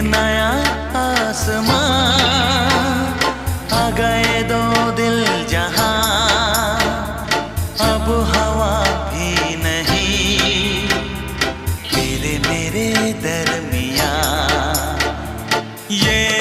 नया आसमां, आ गए दो दिल जहां, अब हवा भी नहीं तेरे मेरे दरमियां। ये